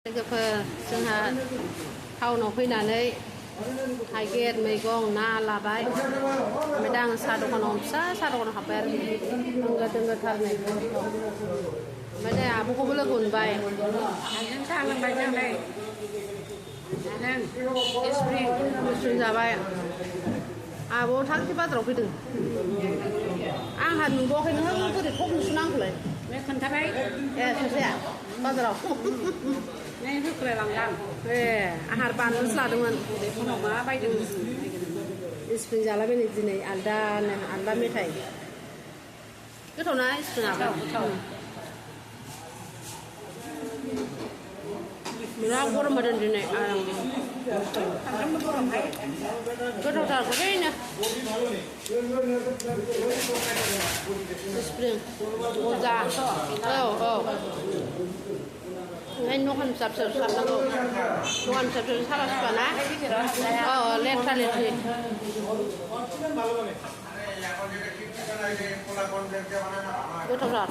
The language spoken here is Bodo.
लोगोफोर जोंहा टाउनाव फैनानै थाइगिर मैगं ना लाबाय ओमफ्राय दा आं साहा दखानाव फिसा साहा दखानाव हाबबाय आरो होंगो दोंगोथारनो ओमफ्राय दा आब'खौबो लोगो मोनबाय आंजों साहा लोंबाय जोंलाय रेस्टुरेन्ट जाबाय आब' थांखि बाजाराव फैदों आंहा नुबावाखै नोङो बोरै थब नुसुना आंखौलाय बे खोन्थाबाय ए सासेया बाजाराव नै होख्लायलांदां ए आहार बानलुसो लादोंमोन फनाव मा बायदों स्प्रिं जालाबायनो दिनै आलदा मेथाइ गोथावना स्प्रिंआबो बिराद गरम होदों दिनै सानफ्रोमबो गरमहाय गोथावथार गोदैनो स्प्रिं गजा औ ओंखायनो दखान फिसा फिसा सारनांगौ दखान फिसा फिसा साबा सुपा ना लेथ्रा लेथ्रि गोथावथार